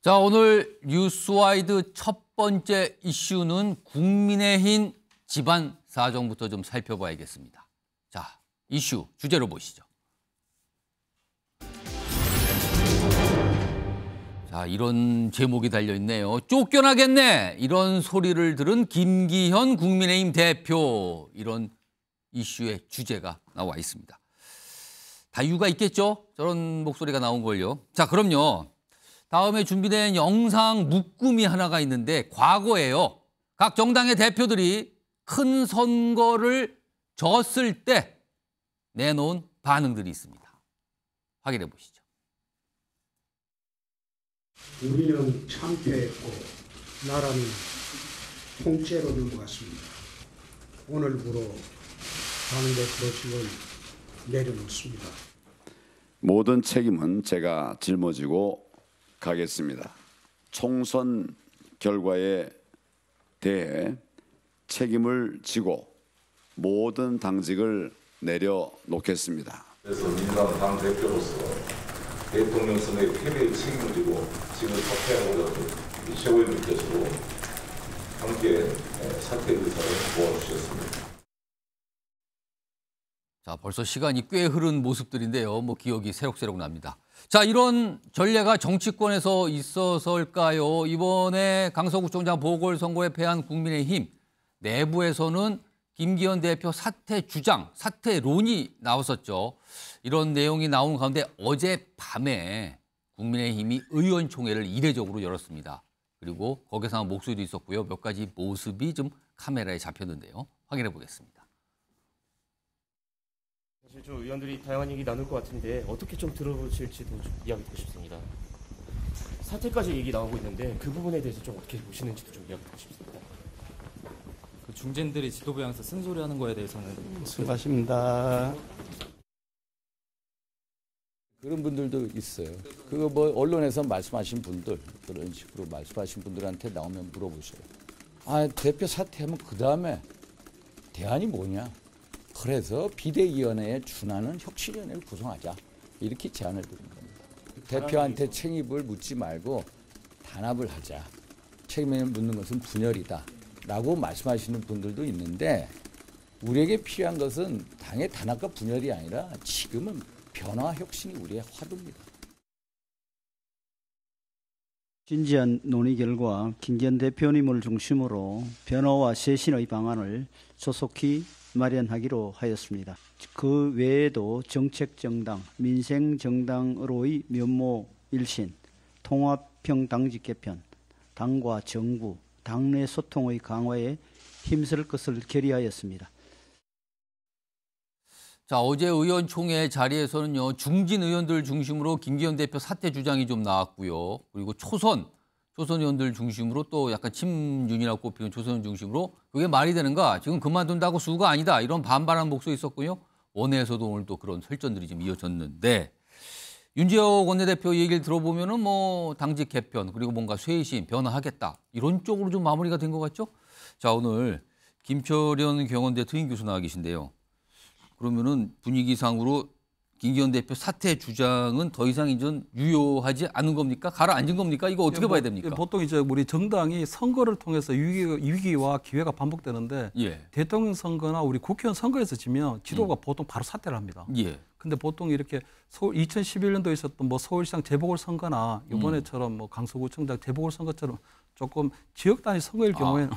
자, 오늘 뉴스와이드 첫 번째 이슈는 국민의힘 집안 사정부터 좀 살펴봐야겠습니다. 자, 이슈 주제로 보시죠. 자, 이런 제목이 달려있네요. 쫓겨나겠네. 이런 소리를 들은 김기현 국민의힘 대표. 이런 이슈의 주제가 나와 있습니다. 다 이유가 있겠죠? 저런 목소리가 나온 걸요. 자, 그럼요. 다음에 준비된 영상 묶음이 하나가 있는데 과거에요. 각 정당의 대표들이 큰 선거를 졌을 때 내놓은 반응들이 있습니다. 확인해 보시죠. 우리는 참패했고 나라는 통째로 넘어갔습니다. 오늘부로 당대표직을 내려놓습니다. 모든 책임은 제가 짊어지고 가겠습니다. 총선 결과에 대해 책임을 지고 모든 당직을 내려놓겠습니다. 그래서 민주당 당대표로서 대통령 선거의 패배의 책임을 지고 지금 사퇴하고자 하는 최고위원님께서도 함께 사퇴 의사를 모아주셨습니다. 자, 벌써 시간이 꽤 흐른 모습들인데요. 뭐 기억이 새록새록 납니다. 자, 이런 전례가 정치권에서 있어서일까요? 이번에 강서구청장 보궐선거에 패한 국민의힘 내부에서는 김기현 대표 사퇴 주장, 사퇴론이 나왔었죠. 이런 내용이 나온 가운데 어젯밤에 국민의힘이 의원총회를 이례적으로 열었습니다. 그리고 거기서 한 목소리도 있었고요. 몇 가지 모습이 좀 카메라에 잡혔는데요. 확인해 보겠습니다. 사실 좀 의원들이 다양한 얘기 나눌 것 같은데 어떻게 좀 들어보실지도 좀 이야기 듣고 싶습니다. 사퇴까지 얘기 나오고 있는데 그 부분에 대해서 좀 어떻게 보시는지도 좀 이야기 듣고 싶습니다. 그 중진들이 지도부 향해서 쓴소리하는 거에 대해서는 수고하십니다. 그런 분들도 있어요. 그거 뭐 언론에서 말씀하신 분들 그런 식으로 말씀하신 분들한테 나오면 물어보세요. 아, 대표 사퇴하면 그 다음에 대안이 뭐냐? 그래서 비대위원회에 준하는 혁신위원회를 구성하자. 이렇게 제안을 드린 겁니다. 대표한테 책임을 묻지 말고 단합을 하자. 책임을 묻는 것은 분열이다. 라고 말씀하시는 분들도 있는데 우리에게 필요한 것은 당의 단합과 분열이 아니라 지금은 변화 혁신이 우리의 화두입니다. 진지한 논의 결과 김기현 대표님을 중심으로 변화와 쇄신의 방안을 조속히 마련하기로 하였습니다. 그 외에도 정책정당, 민생정당으로의 면모일신, 통합형 당직 개편, 당과 정부, 당내 소통의 강화에 힘쓸 것을 결의하였습니다. 자, 어제 의원총회 자리에서는요, 중진 의원들 중심으로 김기현 대표 사퇴 주장이 좀 나왔고요. 그리고 초선 의원들 중심으로 또 약간 친윤이라고 꼽히는 초선 의원 중심으로 그게 말이 되는가? 지금 그만둔다고 수가 아니다. 이런 반발하는 목소리 있었고요. 원내에서도 오늘 또 그런 설전들이 좀 이어졌는데 윤지혁 원내대표 얘기를 들어보면은 뭐 당직 개편 그리고 뭔가 쇄신 변화하겠다 이런 쪽으로 좀 마무리가 된 것 같죠? 자, 오늘 김철현 경원대 특임 교수 나와 계신데요. 그러면은 분위기상으로 김기현 대표 사퇴 주장은 더 이상 이제 유효하지 않은 겁니까? 가라앉은 겁니까? 이거 어떻게 봐야 됩니까? 보통 이제 우리 정당이 선거를 통해서 위기와 기회가 반복되는데 대통령 선거나 우리 국회의원 선거에서 지면 지도가 보통 바로 사퇴를 합니다. 근데 보통 이렇게 2011년도에 있었던 뭐 서울시장 재보궐 선거나 이번에처럼 뭐 강서구청장 재보궐 선거처럼 조금 지역 단위 선거일 경우에는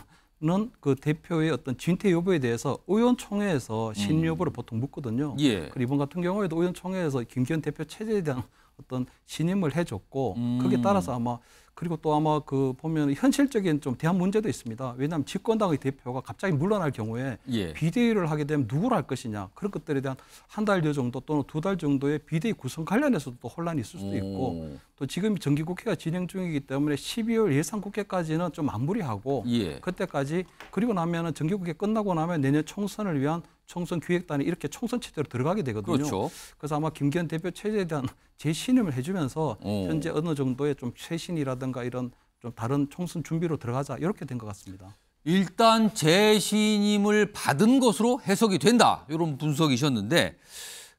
그 대표의 어떤 진퇴 여부에 대해서 의원총회에서 신임 여부를 보통 묻거든요. 그리고 이번 같은 경우에도 의원총회에서 김기현 대표 체제에 대한 어떤 신임을 해줬고 거기에 따라서 아마 그리고 또 아마 그 보면 현실적인 좀 대한 문제도 있습니다. 왜냐하면 집권당의 대표가 갑자기 물러날 경우에 비대위를 하게 되면 누구를 할 것이냐 그런 것들에 대한 한 달여 정도 또는 두 달 정도의 비대위 구성 관련해서도 또 혼란이 있을 수도 있고 또 지금 정기국회가 진행 중이기 때문에 12월 예산국회까지는 좀 마무리하고 그때까지 그리고 나면은 정기국회 끝나고 나면 내년 총선을 위한 총선 기획단이 이렇게 총선 체제로 들어가게 되거든요. 그래서 아마 김기현 대표 체제에 대한 재신임을 해주면서 현재 어느 정도의 좀 쇄신이라든가 이런 좀 다른 총선 준비로 들어가자 이렇게 된 것 같습니다. 일단 재신임을 받은 것으로 해석이 된다. 이런 분석이셨는데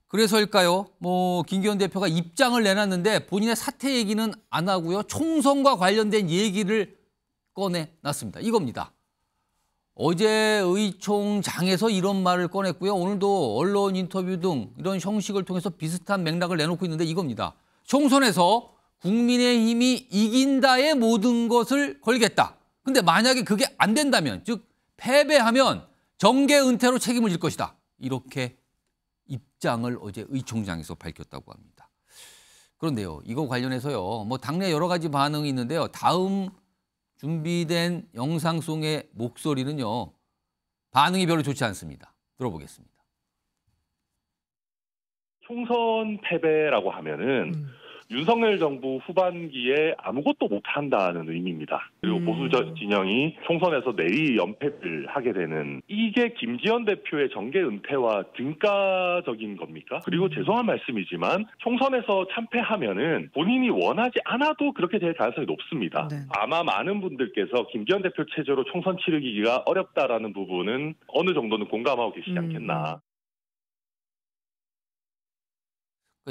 그래서일까요? 뭐 김기현 대표가 입장을 내놨는데 본인의 사퇴 얘기는 안 하고요. 총선과 관련된 얘기를 꺼내놨습니다. 이겁니다. 어제 의총장에서 이런 말을 꺼냈고요. 오늘도 언론 인터뷰 등 이런 형식을 통해서 비슷한 맥락을 내놓고 있는데 이겁니다. 총선에서 국민의힘이 이긴다의 모든 것을 걸겠다. 근데 만약에 그게 안 된다면, 즉 패배하면 정계 은퇴로 책임을 질 것이다. 이렇게 입장을 어제 의총장에서 밝혔다고 합니다. 그런데요, 이거 관련해서요, 뭐 당내 여러 가지 반응이 있는데요. 다음 준비된 영상송의 목소리는요, 반응이 별로 좋지 않습니다. 들어보겠습니다. 총선 패배라고 하면은 윤석열 정부 후반기에 아무것도 못한다는 의미입니다. 그리고 보수 진영이 총선에서 내리 연패를 하게 되는, 이게 김기현 대표의 정계 은퇴와 등가적인 겁니까? 그리고 죄송한 말씀이지만 총선에서 참패하면은 본인이 원하지 않아도 그렇게 될 가능성이 높습니다. 네. 아마 많은 분들께서 김기현 대표 체제로 총선 치르기가 어렵다라는 부분은 어느 정도는 공감하고 계시지 않겠나.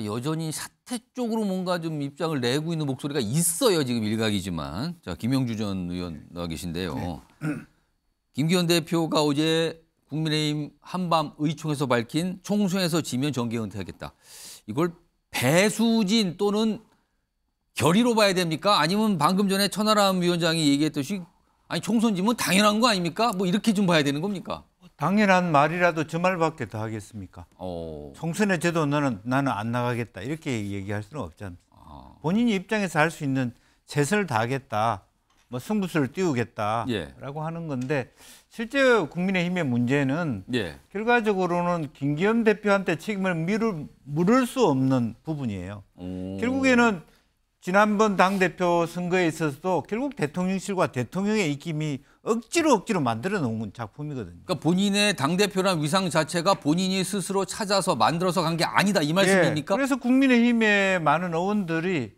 여전히 사퇴 쪽으로 뭔가 좀 입장을 내고 있는 목소리가 있어요. 지금 일각이지만. 자, 김영주 전 의원 나와 계신데요. 네. 김기현 대표가 어제 국민의힘 한밤 의총에서 밝힌 총선에서 지면 정계 은퇴하겠다. 이걸 배수진 또는 결의로 봐야 됩니까? 아니면 방금 전에 천하람 위원장이 얘기했듯이 아니 총선 지면 당연한 거 아닙니까? 뭐 이렇게 좀 봐야 되는 겁니까? 당연한 말이라도 저 말밖에 더 하겠습니까? 총선에 져도 나는 안 나가겠다 이렇게 얘기할 수는 없잖아요. 본인이 입장에서 할 수 있는 최선을 다하겠다, 뭐 승부수를 띄우겠다라고 하는 건데, 실제 국민의힘의 문제는 결과적으로는 김기현 대표한테 책임을 물을 수 없는 부분이에요. 결국에는 지난번 당대표 선거에 있어서도 결국 대통령실과 대통령의 입김이 억지로 만들어 놓은 작품이거든요. 그러니까 본인의 당대표란 위상 자체가 본인이 스스로 찾아서 만들어서 간 게 아니다, 이 말씀입니까? 그래서 국민의힘의 많은 의원들이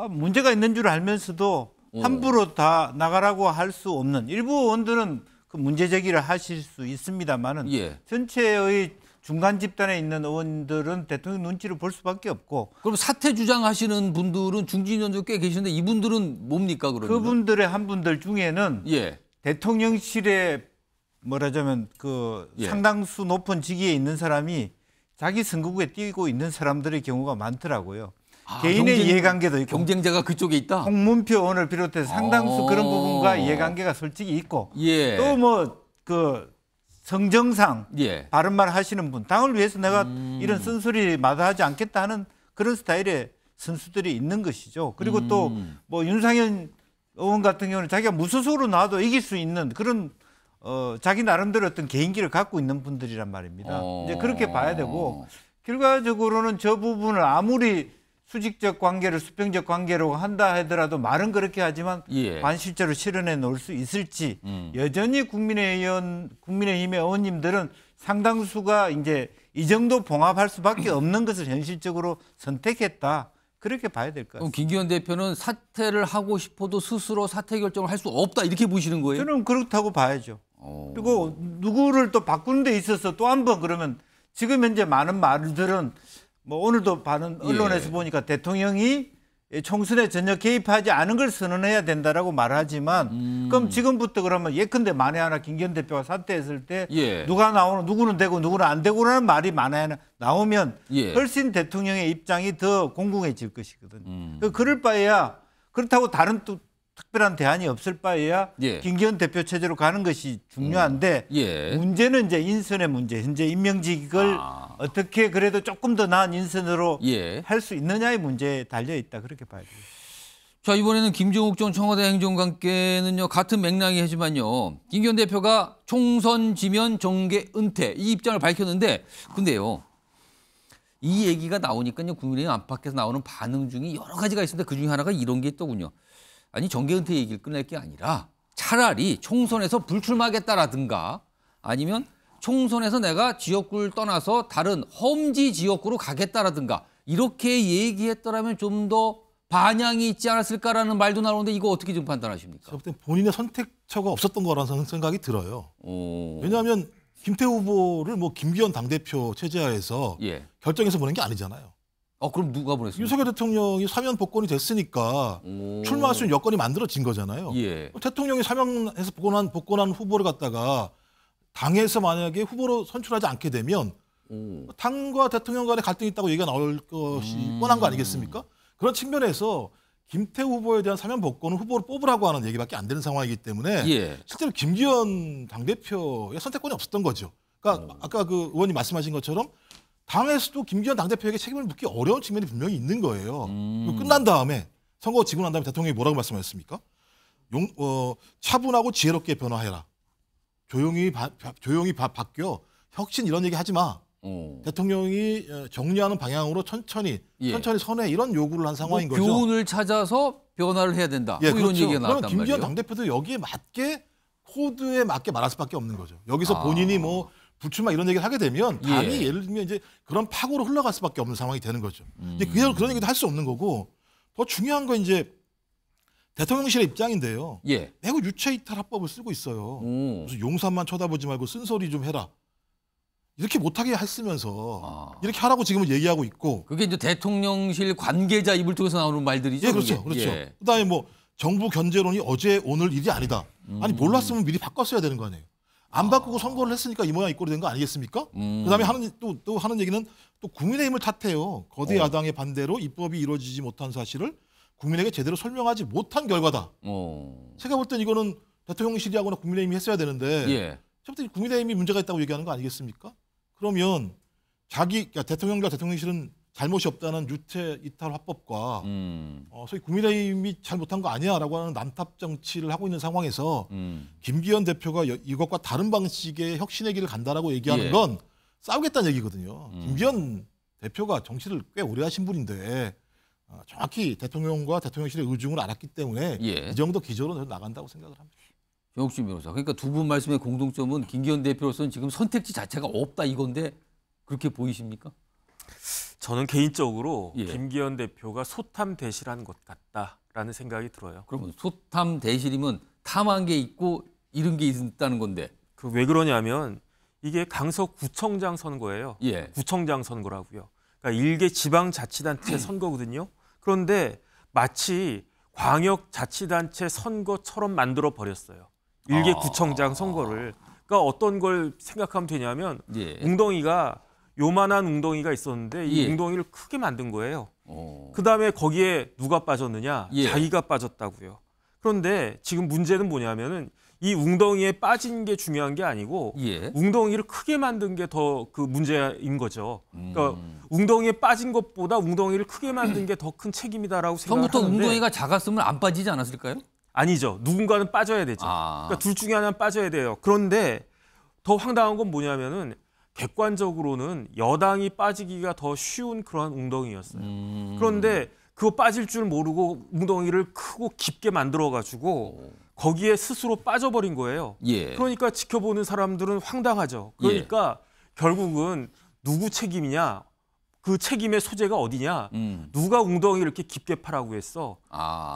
문제가 있는 줄 알면서도 함부로 다 나가라고 할 수 없는, 일부 의원들은 그 문제 제기를 하실 수 있습니다만은 전체의 중간 집단에 있는 의원들은 대통령 눈치를 볼 수밖에 없고. 그럼 사퇴 주장하시는 분들은 중진 의원들 꽤 계시는데 이분들은 뭡니까 그러면? 그분들의 한 분들 중에는 대통령실에 뭐라자면 상당수 높은 직위에 있는 사람이 자기 선거구에 뛰고 있는 사람들의 경우가 많더라고요. 개인의 이해관계도 있고. 경쟁자가 그쪽에 있다? 홍문표 의원을 비롯해서 상당수 그런 부분과 이해관계가 솔직히 있고. 또 뭐 성정상 바른 말 하시는 분, 당을 위해서 내가 이런 쓴소리 마다하지 않겠다 하는 그런 스타일의 선수들이 있는 것이죠. 그리고 또 뭐 윤상현 의원 같은 경우는 자기가 무소속으로 나와도 이길 수 있는 그런 자기 나름대로 어떤 개인기를 갖고 있는 분들이란 말입니다. 이제 그렇게 봐야 되고, 결과적으로는 저 부분을 아무리 수직적 관계를 수평적 관계로 한다 하더라도 말은 그렇게 하지만 관실제로 실현해 놓을 수 있을지, 여전히 국민의힘의 의원님들은 상당수가 이제 이 정도 봉합할 수밖에 없는 것을 현실적으로 선택했다, 그렇게 봐야 될 것 같습니다. 김기현 대표는 사퇴를 하고 싶어도 스스로 사퇴 결정을 할 수 없다, 이렇게 보시는 거예요? 저는 그렇다고 봐야죠. 그리고 누구를 또 바꾸는 데 있어서 또 한 번, 그러면 지금 현재 많은 말들은 뭐 오늘도 많은 언론에서 보니까 대통령이 총선에 전혀 개입하지 않은 걸 선언해야 된다라고 말하지만, 그럼 지금부터 그러면 예컨대 만에 하나 김기현 대표가 사퇴했을 때 누가 나오는, 누구는 되고 누구는 안 되고라는 말이 만에 나오면 훨씬 대통령의 입장이 더 공공해질 것이거든요. 그럴 바에야, 그렇다고 다른 또 특별한 대안이 없을 바에야 김기현 대표 체제로 가는 것이 중요한데, 문제는 이제 인선의 문제, 현재 임명직을 어떻게 그래도 조금 더 나은 인선으로 할 수 있느냐의 문제에 달려 있다, 그렇게 봐야 돼요. 자, 이번에는 김종욱 전 청와대 행정관께는요, 같은 맥락이지만요, 김기현 대표가 총선 지면 정계 은퇴, 이 입장을 밝혔는데, 근데요, 이 얘기가 나오니까요, 국민의힘 안팎에서 나오는 반응 중에 여러 가지가 있는데 그 중에 하나가 이런 게 있더군요. 아니, 정계 은퇴 얘기를 끝낼 게 아니라 차라리 총선에서 불출마하겠다라든가, 아니면 총선에서 내가 지역구를 떠나서 다른 험지 지역구로 가겠다라든가, 이렇게 얘기했더라면 좀 더 반향이 있지 않았을까라는 말도 나오는데, 이거 어떻게 좀 판단하십니까? 제가 볼 때 본인의 선택처가 없었던 거라는 생각이 들어요. 왜냐하면 김태우 후보를 뭐 김기현 당대표 체제하에서 결정해서 보낸 게 아니잖아요. 그럼 누가 보냈습니까? 윤석열 대통령이 사면 복권이 됐으니까 출마할 수 있는 여건이 만들어진 거잖아요. 대통령이 사면해서 복권한 후보를 갖다가 당에서 만약에 후보로 선출하지 않게 되면 당과 대통령 간의 갈등이 있다고 얘기가 나올 것이 뻔한 거 아니겠습니까? 그런 측면에서 김태우 후보에 대한 사면 복권은 후보를 뽑으라고 하는 얘기밖에 안 되는 상황이기 때문에 실제로 김기현 당대표의 선택권이 없었던 거죠. 그러니까 아까 그 의원님 말씀하신 것처럼 당에서도 김기현 당대표에게 책임을 묻기 어려운 측면이 분명히 있는 거예요. 끝난 다음에 선거 지고 난 다음에 대통령이 뭐라고 말씀하셨습니까? 차분하고 지혜롭게 변화해라. 조용히 바뀌어. 혁신 이런 얘기 하지 마. 대통령이 정리하는 방향으로 천천히 선회 이런 요구를 한 상황인 거죠. 교훈을 찾아서 변화를 해야 된다. 뭐 이런 얘기가 나왔단 말이에요. 김기현 당대표도 여기에 맞게 코드에 맞게 말할 수밖에 없는 거죠. 여기서 본인이 뭐 불출마 이런 얘기를 하게 되면 당이 예를 들면 이제 그런 파고로 흘러갈 수밖에 없는 상황이 되는 거죠. 이제 그런 얘기도 할 수 없는 거고 더 중요한 건 이제 대통령실의 입장인데요. 매우 유체이탈 합법을 쓰고 있어요. 그래서 용산만 쳐다보지 말고 쓴소리 좀 해라. 이렇게 못하게 했으면서 이렇게 하라고 지금은 얘기하고 있고. 그게 이제 대통령실 관계자 입을 통해서 나오는 말들이죠. 예, 그렇죠. 그다음에 뭐 정부 견제론이 어제 오늘 일이 아니다. 아니 몰랐으면 미리 바꿨어야 되는 거 아니에요. 안 바꾸고 선거를 했으니까 이 모양 이 꼴이 된 거 아니겠습니까? 그다음에 또 하는 얘기는 또 국민의힘을 탓해요. 거대 야당의 반대로 입법이 이루어지지 못한 사실을 국민에게 제대로 설명하지 못한 결과다. 제가 볼 땐 이거는 대통령실이하거나 국민의힘이 했어야 되는데 저부터 국민의힘이 문제가 있다고 얘기하는 거 아니겠습니까? 그러면 그러니까 대통령과 대통령실은 잘못이 없다는 유체 이탈 화법과 소위 국민의힘이 잘못한 거 아니야라고 하는 남탑 정치를 하고 있는 상황에서 김기현 대표가 이것과 다른 방식의 혁신의 길을 간다라고 얘기하는 건 싸우겠다는 얘기거든요. 김기현 대표가 정치를 꽤 오래 하신 분인데 정확히 대통령과 대통령실의 의중을 알았기 때문에 이 정도 기조로 나간다고 생각을 합니다. 정옥진 변호사. 그러니까 두 분 말씀의 공통점은 김기현 대표로서는 지금 선택지 자체가 없다 이건데 그렇게 보이십니까? 저는 개인적으로 김기현 대표가 소탐 대실한 것 같다라는 생각이 들어요. 그러면 소탐 대실이면 탐한 게 있고 잃은 게 있다는 건데. 왜 그러냐면 이게 강서구청장 선거예요. 구청장 선거라고요. 그러니까 일개 지방자치단체 선거거든요. 그런데 마치 광역자치단체 선거처럼 만들어 버렸어요. 일개 구청장 선거를. 그러니까 어떤 걸 생각하면 되냐면 웅덩이가 요만한 웅덩이가 있었는데 이 웅덩이를 크게 만든 거예요. 그다음에 거기에 누가 빠졌느냐? 자기가 빠졌다고요. 그런데 지금 문제는 뭐냐면은 이 웅덩이에 빠진 게 중요한 게 아니고 웅덩이를 크게 만든 게 더 그 문제인 거죠. 그러니까 웅덩이에 빠진 것보다 웅덩이를 크게 만든 게 더 큰 책임이다라고 생각하는데 처음부터 웅덩이가 작았으면 안 빠지지 않았을까요? 아니죠. 누군가는 빠져야 되죠. 그러니까 둘 중에 하나는 빠져야 돼요. 그런데 더 황당한 건 뭐냐면은 객관적으로는 여당이 빠지기가 더 쉬운 그러한 웅덩이였어요. 그런데 그거 빠질 줄 모르고 웅덩이를 크고 깊게 만들어가지고 거기에 스스로 빠져버린 거예요. 그러니까 지켜보는 사람들은 황당하죠. 그러니까 결국은 누구 책임이냐? 그 책임의 소재가 어디냐? 누가 웅덩이를 이렇게 깊게 파라고 했어?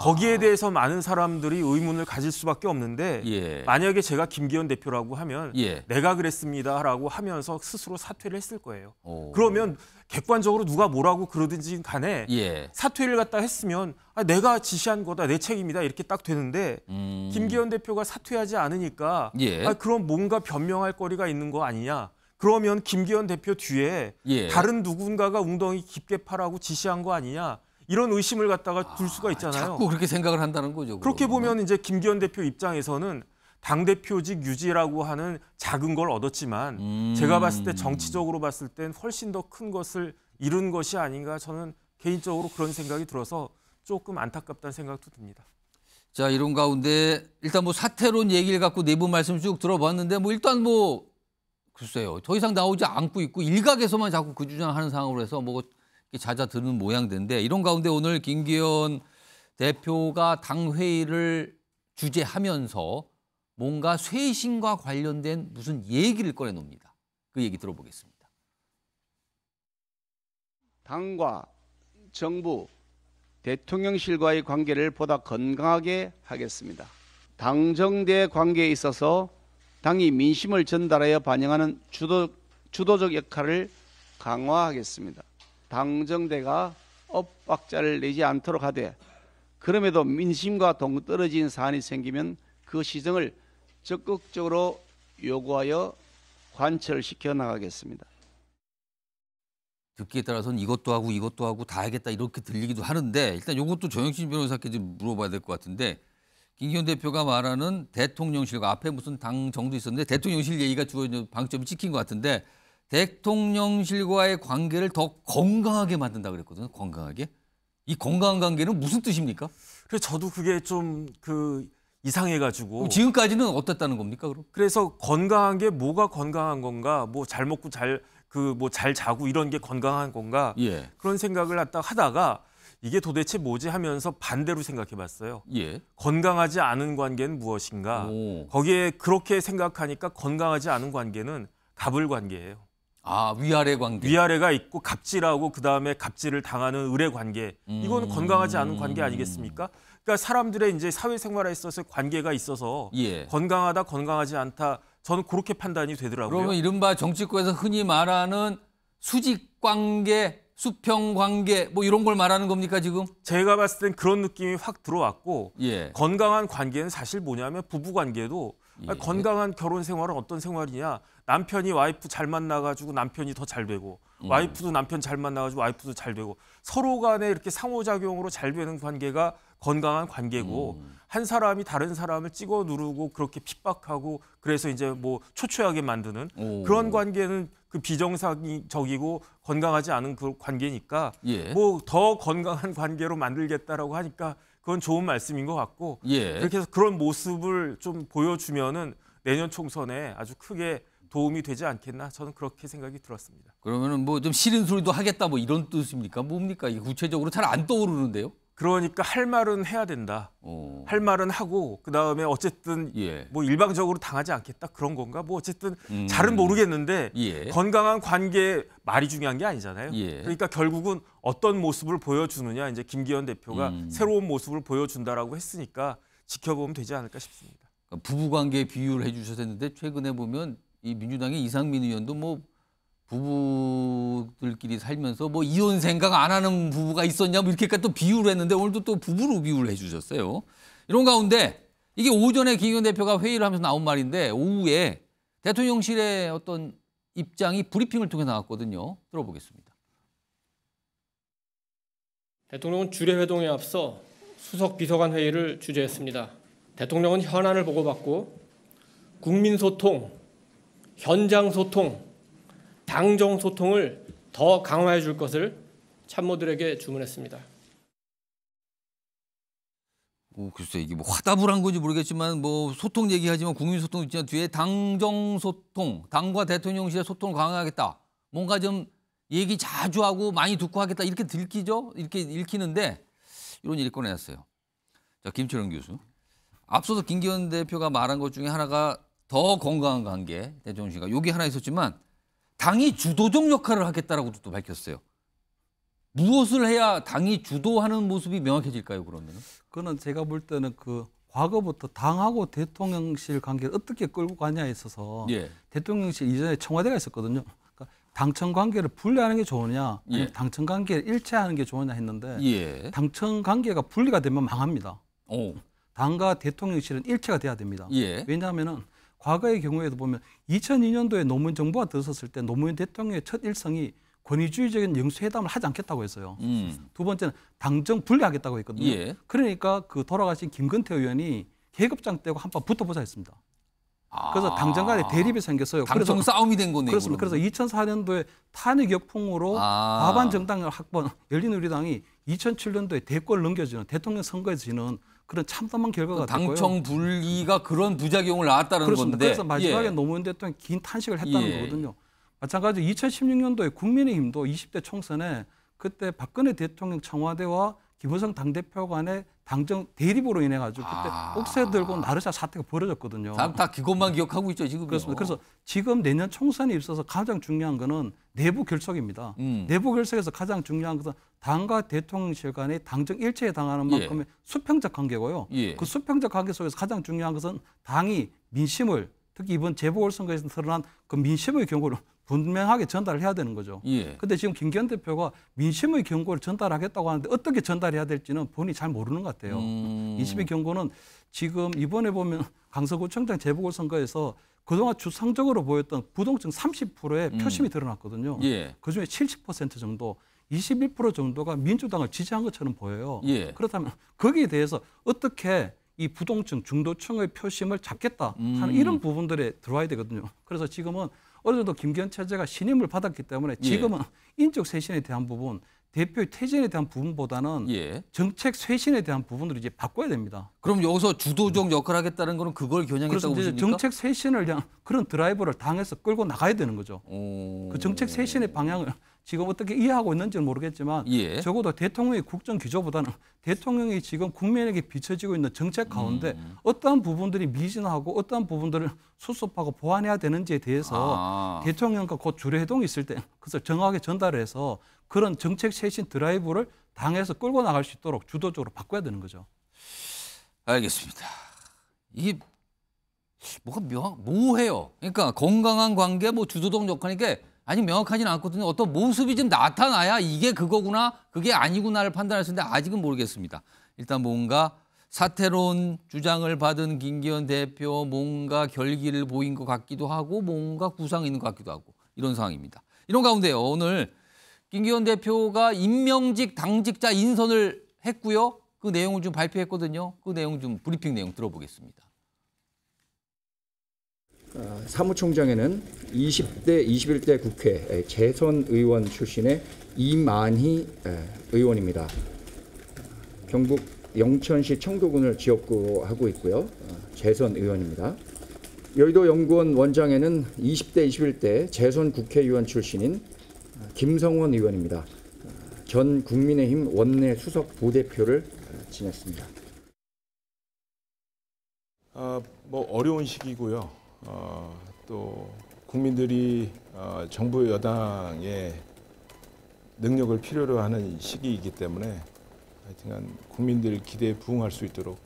거기에 대해서 많은 사람들이 의문을 가질 수밖에 없는데 만약에 제가 김기현 대표라고 하면 내가 그랬습니다라고 하면서 스스로 사퇴를 했을 거예요. 그러면 객관적으로 누가 뭐라고 그러든지 간에 사퇴를 갖다 했으면 내가 지시한 거다, 내 책임이다 이렇게 딱 되는데 김기현 대표가 사퇴하지 않으니까 그럼 뭔가 변명할 거리가 있는 거 아니냐? 그러면 김기현 대표 뒤에 다른 누군가가 웅덩이 깊게 파라고 지시한 거 아니냐 이런 의심을 갖다가 둘 수가 있잖아요. 자꾸 그렇게 생각을 한다는 거죠. 그렇게 보면 이제 김기현 대표 입장에서는 당대표직 유지라고 하는 작은 걸 얻었지만 제가 봤을 때 정치적으로 봤을 땐 훨씬 더 큰 것을 잃은 것이 아닌가 저는 개인적으로 그런 생각이 들어서 조금 안타깝다는 생각도 듭니다. 자, 이런 가운데 일단 뭐 사퇴론 얘기를 갖고 네 분 말씀 쭉 들어봤는데 뭐 일단 뭐 글쎄요. 더 이상 나오지 않고 있고 일각에서만 자꾸 그 주장하는 상황으로 해서 뭐 잦아드는 모양새인데 이런 가운데 오늘 김기현 대표가 당회의를 주재하면서 뭔가 쇄신과 관련된 무슨 얘기를 꺼내놉니다. 그 얘기 들어보겠습니다. 당과 정부, 대통령실과의 관계를 보다 건강하게 하겠습니다. 당정대 관계에 있어서 당이 민심을 전달하여 반영하는 주도적 역할을 강화하겠습니다. 당정대가 엇박자를 내지 않도록 하되 그럼에도 민심과 동떨어진 사안이 생기면 그 시정을 적극적으로 요구하여 관철시켜 나가겠습니다. 듣기에 따라서는 이것도 하고 다 하겠다 이렇게 들리기도 하는데 일단 이것도 정영신 변호사께 좀 물어봐야 될 것 같은데 김기현 대표가 말하는 대통령실과 앞에 무슨 당 정도 있었는데 대통령실 얘기가 주로 방점이 찍힌 것 같은데 대통령실과의 관계를 더 건강하게 만든다 그랬거든요. 건강하게. 이 건강한 관계는 무슨 뜻입니까? 그래서 저도 그게 좀 이상해가지고. 지금까지는 어땠다는 겁니까, 그럼? 그래서 건강한 게 뭐가 건강한 건가, 뭐 잘 먹고 잘 자고 이런 게 건강한 건가, 예. 그런 생각을 하다가 이게 도대체 뭐지 하면서 반대로 생각해봤어요. 예. 건강하지 않은 관계는 무엇인가? 거기에 그렇게 생각하니까 건강하지 않은 관계는 갑을 관계예요. 아, 위아래 관계. 위아래가 있고 갑질하고 그다음에 갑질을 당하는 의뢰 관계. 이거는 건강하지 않은 관계 아니겠습니까? 그러니까 사람들의 이제 사회생활에 있어서 관계가 있어서 예. 건강하다, 건강하지 않다. 저는 그렇게 판단이 되더라고요. 그러면 이른바 정치권에서 흔히 말하는 수직 관계, 수평 관계 뭐 이런 걸 말하는 겁니까, 지금? 제가 봤을 땐 그런 느낌이 확 들어왔고 예. 건강한 관계는 사실 뭐냐면 부부 관계도 예. 건강한 결혼 생활은 어떤 생활이냐? 남편이 와이프 잘 만나가지고 남편이 더 잘 되고 와이프도 남편 잘 만나가지고 와이프도 잘 되고 서로 간에 이렇게 상호작용으로 잘 되는 관계가 건강한 관계고 한 사람이 다른 사람을 찍어 누르고 그렇게 핍박하고 그래서 이제 뭐 초췌하게 만드는 그런 관계는 그 비정상적이고 건강하지 않은 그 관계니까 예. 뭐 더 건강한 관계로 만들겠다라고 하니까 그건 좋은 말씀인 것 같고 예. 그렇게 해서 그런 모습을 좀 보여주면은 내년 총선에 아주 크게 도움이 되지 않겠나 저는 그렇게 생각이 들었습니다. 그러면은 뭐 좀 싫은 소리도 하겠다 뭐 이런 뜻입니까? 뭡니까? 이게 구체적으로 잘 안 떠오르는데요. 그러니까 할 말은 해야 된다. 할 말은 하고 그다음에 어쨌든 예. 뭐 일방적으로 당하지 않겠다 그런 건가? 뭐 어쨌든 잘은 모르겠는데 예. 건강한 관계 말이 중요한 게 아니잖아요. 예. 그러니까 결국은 어떤 모습을 보여주느냐 이제 김기현 대표가 새로운 모습을 보여준다라고 했으니까 지켜보면 되지 않을까 싶습니다. 그러니까 부부관계 비유를 해주셨는데 최근에 보면 이 민주당의 이상민 의원도 뭐 부부들끼리 살면서 뭐 이혼 생각 안 하는 부부가 있었냐 뭐 이렇게까지 또 비유를 했는데 오늘도 또 부부로 비유를 해주셨어요. 이런 가운데 이게 오전에 김기현 대표가 회의를 하면서 나온 말인데 오후에 대통령실의 어떤 입장이 브리핑을 통해 나왔거든요. 들어보겠습니다. 대통령은 주례회동에 앞서 수석 비서관 회의를 주재했습니다. 대통령은 현안을 보고받고 국민 소통, 현장 소통, 당정 소통을 더 강화해 줄 것을 참모들에게 주문했습니다. 글쎄 이게 뭐 화답을 한 건지 모르겠지만 뭐 소통 얘기하지만 국민 소통 있지만 뒤에 당정 소통, 당과 대통령실의 소통을 강화하겠다. 뭔가 좀 얘기 자주 하고 많이 듣고 하겠다 이렇게 들키죠? 이렇게 읽히는데 이런 일이 꺼내놨어요. 자, 김철영 교수. 앞서서 김기현 대표가 말한 것 중에 하나가 더 건강한 관계, 대통령실과 여기 하나 있었지만 당이 주도적 역할을 하겠다라고도 또 밝혔어요. 무엇을 해야 당이 주도하는 모습이 명확해질까요, 그러면? 그거는 제가 볼 때는 그 과거부터 당하고 대통령실 관계를 어떻게 끌고 가냐에 있어서 예. 대통령실 이전에 청와대가 있었거든요. 그러니까 당청 관계를 분리하는 게 좋으냐, 아니면 예. 당청 관계를 일체하는 게 좋으냐 했는데 예. 당청 관계가 분리가 되면 망합니다. 오. 당과 대통령실은 일체가 돼야 됩니다. 예. 왜냐하면은 과거의 경우에도 보면 2002년도에 노무현 정부가 들어섰을 때 노무현 대통령의 첫 일성이 권위주의적인 영수회담을 하지 않겠다고 했어요. 두 번째는 당정 분리하겠다고 했거든요. 예. 그러니까 그 돌아가신 김근태 의원이 계급장 떼고 한판 붙어보자 했습니다. 그래서 당정 간에 대립이 생겼어요. 당청 그래서 싸움이 된 거네요. 그렇습니다. 그래서 2004년도에 탄핵 역풍으로 과반 정당을 확보한 열린우리당이 2007년도에 대권을 넘겨지는 대통령 선거에서 지는 그런 참담한 결과가 됐고요. 당청 분리가 그런 부작용을 낳았다는 그렇습니다. 건데. 그래서 마지막에 예. 노무현 대통령이 긴 탄식을 했다는 예. 거거든요. 마찬가지로 2016년도에 국민의힘도 20대 총선에 그때 박근혜 대통령 청와대와 김무성 당대표 간의 당정 대립으로 인해 가지고 그때 옥새 들고 나르샤 사태가 벌어졌거든요. 다 그것만 기억하고 있죠, 지금. 그렇습니다. 그래서 지금 내년 총선에 있어서 가장 중요한 거는 내부 결속입니다. 내부 결속에서 가장 중요한 것은 당과 대통령실 간의 당정 일체에 당하는 만큼의 수평적 관계고요. 예. 그 수평적 관계 속에서 가장 중요한 것은 당이 민심을 특히 이번 재보궐선거에서 드러난 그 민심의 경고를 분명하게 전달을 해야 되는 거죠. 그런데 지금 김기현 대표가 민심의 경고를 전달하겠다고 하는데 어떻게 전달해야 될지는 본인이 잘 모르는 것 같아요. 민심의 경고는 지금 이번에 보면 강서구청장 재보궐선거에서 그동안 주상적으로 보였던 부동층 30%의 표심이 드러났거든요. 그중에 70% 정도, 21% 정도가 민주당을 지지한 것처럼 보여요. 그렇다면 거기에 대해서 어떻게 이 부동층, 중도층의 표심을 잡겠다 하는 이런 부분들에 들어와야 되거든요. 그래서 지금은 어느 정도 김기현 체제가 신임을 받았기 때문에 지금은 인적 쇄신에 대한 부분, 대표의 퇴진에 대한 부분보다는 정책 쇄신에 대한 부분으로 이제 바꿔야 됩니다. 그럼 여기서 주도적 역할을 하겠다는 거는 그걸 겨냥했다고 보십니까? 정책 쇄신을 위한 그런 드라이버를 당해서 끌고 나가야 되는 거죠. 그 정책 쇄신의 방향을 지금 어떻게 이해하고 있는지는 모르겠지만 적어도 대통령의 국정 기조보다는 대통령이 지금 국민에게 비춰지고 있는 정책 가운데 어떠한 부분들이 미진하고 어떠한 부분들을 수습하고 보완해야 되는지에 대해서 대통령과 곧 주례회동이 있을 때 그것을 정확하게 전달해서 그런 정책 쇄신 드라이브를 당해서 끌고 나갈 수 있도록 주도적으로 바꿔야 되는 거죠. 알겠습니다. 이게 뭐가 모호해요. 그러니까 건강한 관계, 뭐 주도적 역할이니까 아직 명확하지는 않거든요. 어떤 모습이 좀 나타나야 이게 그거구나, 그게 아니구나를 판단할 수 있는데 아직은 모르겠습니다. 일단 뭔가 사퇴론 주장을 받은 김기현 대표 뭔가 결기를 보인 것 같기도 하고 뭔가 구상이 있는 것 같기도 하고 이런 상황입니다. 이런 가운데요. 오늘 김기현 대표가 임명직 당직자 인선을 했고요. 그 내용을 좀 발표했거든요. 그 내용 좀 브리핑 내용 들어보겠습니다. 사무총장에는 20대, 21대 국회 재선 의원 출신의 이만희 의원입니다. 경북 영천시 청도군을 지역구로 하고 있고요. 재선 의원입니다. 여의도 연구원 원장에는 20대, 21대 재선 국회의원 출신인 김성원 의원입니다. 전 국민의힘 원내 수석 부대표를 지냈습니다. 뭐 어려운 시기고요. 또 국민들이 정부 여당의 능력을 필요로 하는 시기이기 때문에 하여튼간 국민들 기대에 부응할 수 있도록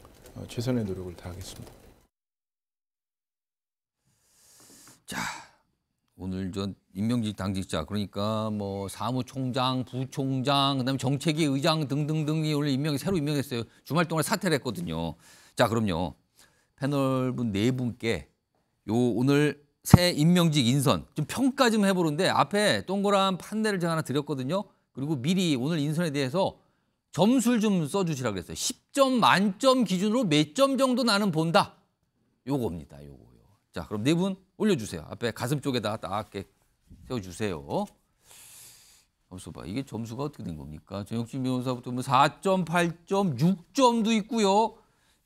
최선의 노력을 다하겠습니다. 자, 오늘 전 임명직 당직자 그러니까 뭐 사무총장, 부총장, 그다음에 정책위 의장 등등등이 오늘 새로 임명했어요. 주말 동안 사퇴를 했거든요. 자, 그럼요. 패널분 네 분께 요 오늘 새 임명직 인선 좀 평가 좀 해보는데 앞에 동그란 판넬을 제가 하나 드렸거든요. 그리고 미리 오늘 인선에 대해서 점수를 좀 써주시라고 그랬어요. 10점 만점 기준으로 몇 점 정도 나는 본다. 요겁니다. 요거요. 자, 그럼 네 분 올려주세요. 앞에 가슴 쪽에다 딱 세워주세요. 점수 봐. 이게 점수가 어떻게 된 겁니까? 정혁진 변호사부터 뭐 4점, 8점, 6점도 있고요.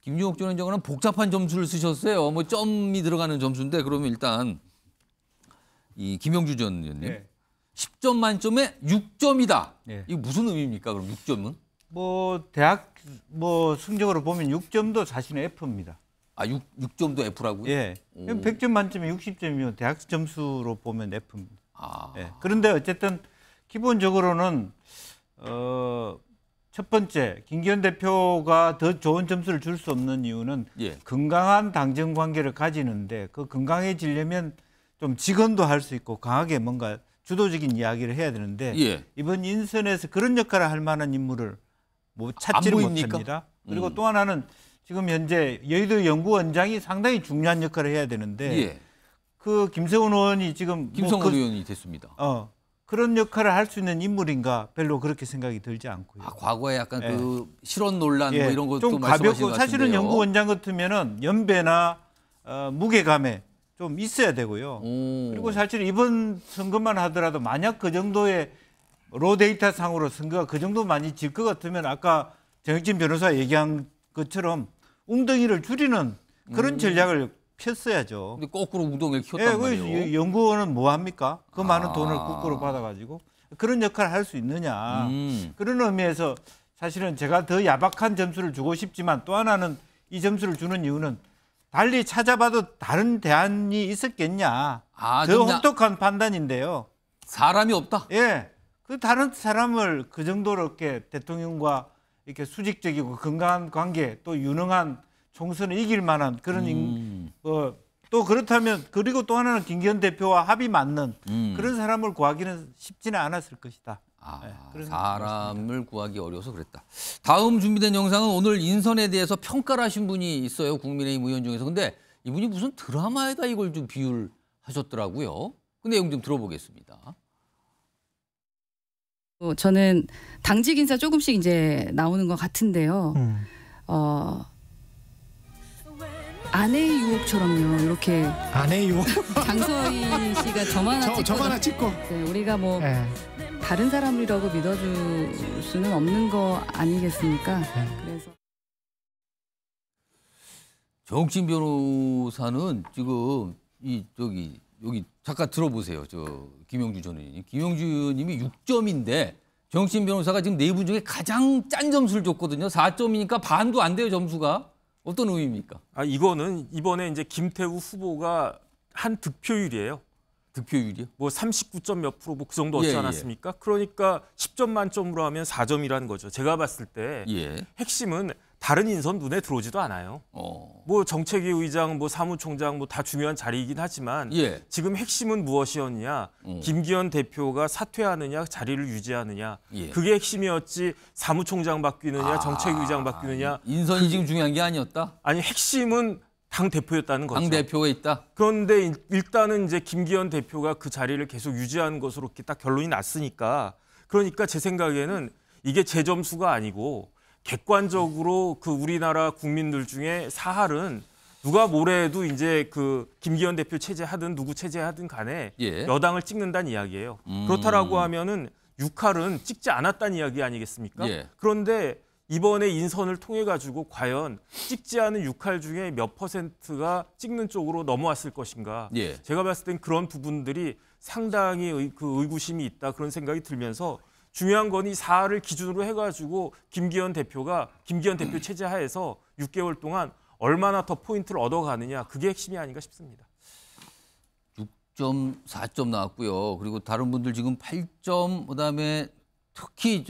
김용욱 전 원장은 복잡한 점수를 쓰셨어요. 뭐 점이 들어가는 점수인데 그러면 일단 이 김영주 전 의원님 10점 만점에 6점이다. 이거 무슨 의미입니까? 그럼 6점은? 뭐 대학 뭐 성적으로 보면 6점도 자신의 F입니다. 아, 6점도 F라고요? 예. 100점 만점에 60점이면 대학 점수로 보면 F입니다. 예. 그런데 어쨌든 기본적으로는 첫 번째, 김기현 대표가 더 좋은 점수를 줄 수 없는 이유는 건강한 당정 관계를 가지는데 그 건강해지려면 좀 직언도 할 수 있고 강하게 뭔가 주도적인 이야기를 해야 되는데 이번 인선에서 그런 역할을 할 만한 인물을 뭐 찾지를 못합니다. 그리고 또 하나는 지금 현재 여의도 연구원장이 상당히 중요한 역할을 해야 되는데 그 김성원 의원이 지금 김성원 의원이 됐습니다. 그런 역할을 할 수 있는 인물인가 별로 그렇게 생각이 들지 않고요. 과거에 약간 그 실언 논란 뭐 이런 것도 좀 가볍고 사실은 연구원장 같으면은 연배나 무게감에 좀 있어야 되고요. 그리고 사실 이번 선거만 하더라도 만약 그 정도의 로 데이터 상으로 선거가 그 정도 많이 질 것 같으면 아까 정혁진 변호사 얘기한 것처럼 웅덩이를 줄이는 그런 전략을 폈어야죠. 근데 거꾸로 웅덩이를 키웠단 말이에요. 연구원은 뭐 합니까? 그 많은 돈을 국고로 받아가지고 그런 역할을 할 수 있느냐. 그런 의미에서 사실은 제가 더 야박한 점수를 주고 싶지만 또 하나는 이 점수를 주는 이유는 달리 찾아봐도 다른 대안이 있었겠냐. 더 혹독한 판단인데요. 사람이 없다? 예. 그 다른 사람을 그 정도로 이렇게 대통령과 이렇게 수직적이고 건강한 관계 또 유능한 총선을 이길 만한 그런 또 그렇다면 그리고 또 하나는 김기현 대표와 합이 맞는 그런 사람을 구하기는 쉽지는 않았을 것이다. 네, 사람을 구하기 어려워서 그랬다. 다음 준비된 영상은 오늘 인선에 대해서 평가를 하신 분이 있어요. 국민의힘 의원 중에서. 근데 이분이 무슨 드라마에다 이걸 좀 비유를 하셨더라고요. 그 내용 좀 들어보겠습니다. 저는 당직 인사 조금씩 이제 나오는 것 같은데요. 아내의 유혹처럼요. 이렇게 아내의 유혹. 장서희 씨가 점 하나 찍고. 네, 우리가 뭐 다른 사람이라고 믿어줄 수는 없는 거 아니겠습니까? 그래서 정옥진 변호사는 지금 여기 잠깐 들어보세요. 김영주 전 의원님. 김영주 의원님이 6점인데 정옥진 변호사가 지금 네 분 중에 가장 짠 점수를 줬거든요. 4점이니까 반도 안 돼요, 점수가. 어떤 의미입니까? 이거는 이번에 이제 김태우 후보가 한 득표율이에요. 득표율이요? 뭐 39점 몇 프로 뭐 그 정도 얻지 않았습니까? 그러니까 10점 만점으로 하면 4점이라는 거죠. 제가 봤을 때 핵심은 다른 인선 눈에 들어오지도 않아요. 뭐 정책위 의장, 뭐 사무총장 뭐 다 중요한 자리이긴 하지만 지금 핵심은 무엇이었냐? 김기현 대표가 사퇴하느냐, 자리를 유지하느냐. 그게 핵심이었지. 사무총장 바뀌느냐, 정책위 의장 바뀌느냐. 인선이 지금 중요한 게 아니었다? 아니 핵심은 당 대표였다는 거죠. 당 대표가 있다. 그런데 일단은 이제 김기현 대표가 그 자리를 계속 유지하는 것으로 이렇게 딱 결론이 났으니까 그러니까 제 생각에는 이게 제 점수가 아니고 객관적으로 그 우리나라 국민들 중에 사할은 누가 뭐래도 이제 그 김기현 대표 체제하든 누구 체제하든 간에 여당을 찍는다는 이야기예요. 그렇다라고 하면은 6할은 찍지 않았다는 이야기 아니겠습니까? 그런데 이번에 인선을 통해 가지고 과연 찍지 않은 6할 중에 몇 %가 찍는 쪽으로 넘어왔을 것인가? 제가 봤을 땐 그런 부분들이 상당히 그 의구심이 있다 그런 생각이 들면서 중요한 건 이 4할을 기준으로 해가지고 김기현 대표 체제 하에서 6개월 동안 얼마나 더 포인트를 얻어가느냐 그게 핵심이 아닌가 싶습니다. 6점, 4점 나왔고요. 그리고 다른 분들 지금 8점, 그다음에 특히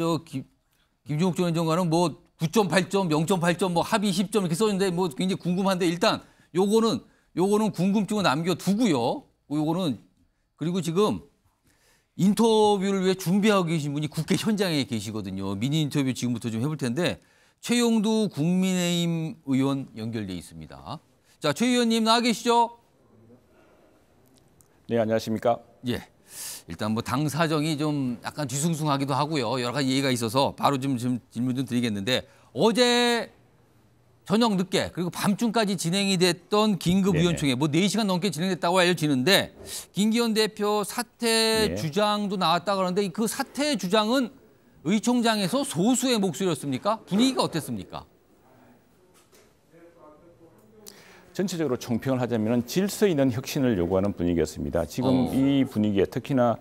김종욱 전 행정관은 뭐 9.8점, 0.8점, 뭐 합의 10점 이렇게 써있는데 뭐 굉장히 궁금한데 일단 요거는 궁금증을 남겨두고요. 요거는 그리고 지금 인터뷰를 위해 준비하고 계신 분이 국회 현장에 계시거든요. 미니 인터뷰 지금부터 좀 해볼 텐데 최용두 국민의힘 의원 연결돼 있습니다. 자, 최 의원님 나와 계시죠? 네, 안녕하십니까? 예. 일단 뭐 당 사정이 좀 약간 뒤숭숭하기도 하고요. 여러 가지 얘기가 있어서 바로 좀 질문 좀 드리겠는데 어제 저녁 늦게 그리고 밤중까지 진행이 됐던 긴급위원총회 뭐 4시간 넘게 진행됐다고 알려지는데 김기현 대표 사퇴 주장도 나왔다 그러는데 그 사퇴 주장은 의총장에서 소수의 목소리였습니까? 분위기가 어땠습니까? 전체적으로 총평을 하자면 질서 있는 혁신을 요구하는 분위기였습니다. 지금 이 분위기에 특히나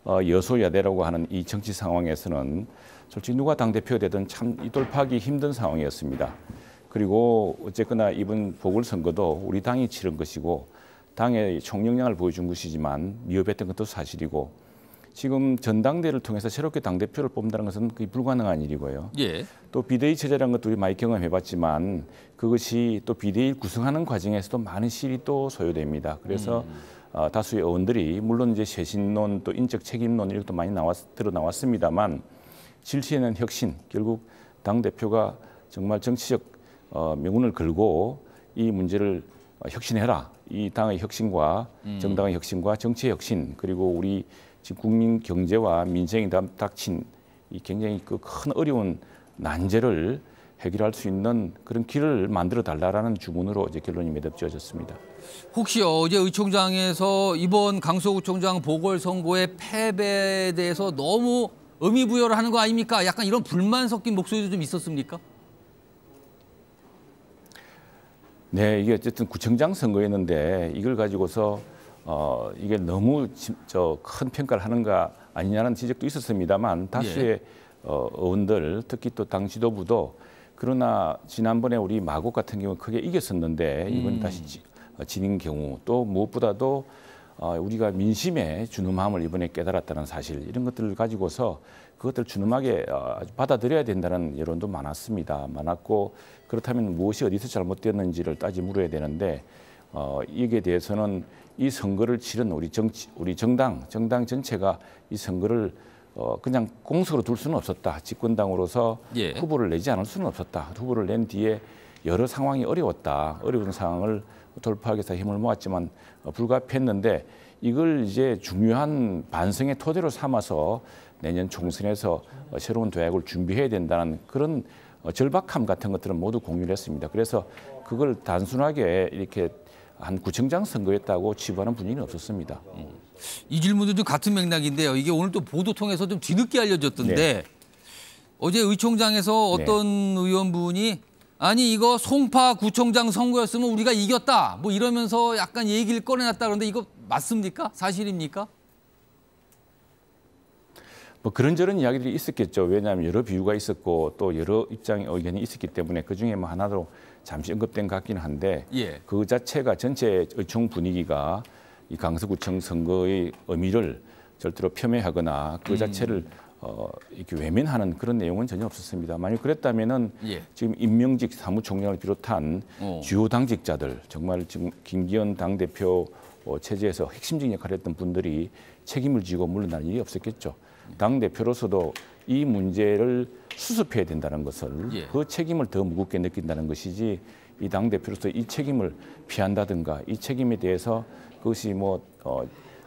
여소야대라고 하는 이 정치 상황에서는 솔직히 누가 당대표가 되든 참 이돌파하기 힘든 상황이었습니다. 그리고 어쨌거나 이번 보궐선거도 우리 당이 치른 것이고 당의 총력량을 보여준 것이지만 미흡했던 것도 사실이고 지금 전당대회를 통해서 새롭게 당대표를 뽑는다는 것은 거의 불가능한 일이고요. 또 비대위 체제라는 것도 우리 많이 경험해봤지만 그것이 또 비대위 구성하는 과정에서도 많은 시일이 또 소요됩니다. 그래서 다수의 의원들이 물론 이제 쇄신론 또 인적 책임론 이런 것도 많이 드러 나왔습니다만 질서 있는 혁신 결국 당대표가 정말 정치적 명운을 걸고 이 문제를 혁신해라. 이 당의 혁신과 정당의 혁신과 정치의 혁신 그리고 우리 지금 국민 경제와 민생이 닥친 이 굉장히 그 큰 어려운 난제를 해결할 수 있는 그런 길을 만들어 달라라는 주문으로 이제 결론이 매듭지어졌습니다. 혹시 어제 의총장에서 이번 강서구청장 보궐선거의 패배에 대해서 너무 의미부여를 하는 거 아닙니까? 약간 이런 불만 섞인 목소리도 좀 있었습니까? 네, 이게 어쨌든 구청장 선거였는데 이걸 가지고서 이게 너무 큰 평가를 하는가 아니냐는 지적도 있었습니다만 다수의 의원들 특히 또 당 지도부도 그러나 지난번에 우리 마곡 같은 경우 크게 이겼었는데 이번 다시 지는 경우 또 무엇보다도 우리가 민심의 준엄함을 이번에 깨달았다는 사실 이런 것들을 가지고서 그것들을 준엄하게 받아들여야 된다는 여론도 많았고 그렇다면 무엇이 어디서 잘못되었는지를 따지 물어야 되는데 이게 대해서는 이 선거를 치른 우리 정당 전체가 이 선거를 그냥 공석으로 둘 수는 없었다. 집권당으로서 예. 후보를 내지 않을 수는 없었다. 후보를 낸 뒤에 여러 상황이 어려웠다. 어려운 상황을 돌파하기 위해서 힘을 모았지만 불가피했는데 이걸 이제 중요한 반성의 토대로 삼아서 내년 총선에서 새로운 도약을 준비해야 된다는 그런 절박함 같은 것들은 모두 공유를 했습니다. 그래서 그걸 단순하게 이렇게 한 구청장 선거였다고 치부하는 분위기는 없었습니다. 이 질문도 좀 같은 맥락인데요. 이게 오늘 또 보도 통해서 좀 뒤늦게 알려졌던데 네. 어제 의총장에서 어떤 의원분이 아니 이거 송파 구청장 선거였으면 우리가 이겼다 뭐 이러면서 약간 얘기를 꺼내놨다 그러는데 이거 맞습니까? 사실입니까? 뭐 그런저런 이야기들이 있었겠죠. 왜냐하면 여러 비유가 있었고 또 여러 입장 의견이 있었기 때문에 그중에 뭐 하나로 잠시 언급된 것 같기는 한데 예. 그 자체가 전체 의총 분위기가 이 강서구청 선거의 의미를 절대로 폄훼하거나 그 자체를 이렇게 외면하는 그런 내용은 전혀 없었습니다. 만약 그랬다면은 예. 지금 임명직 사무총장을 비롯한 주요 당직자들 정말 지금 김기현 당대표 체제에서 핵심적인 역할을 했던 분들이 책임을 지고 물러날 일이 없었겠죠. 당대표로서도 이 문제를 수습해야 된다는 것을 예. 그 책임을 더 무겁게 느낀다는 것이지 이 당대표로서 이 책임을 피한다든가 이 책임에 대해서 그것이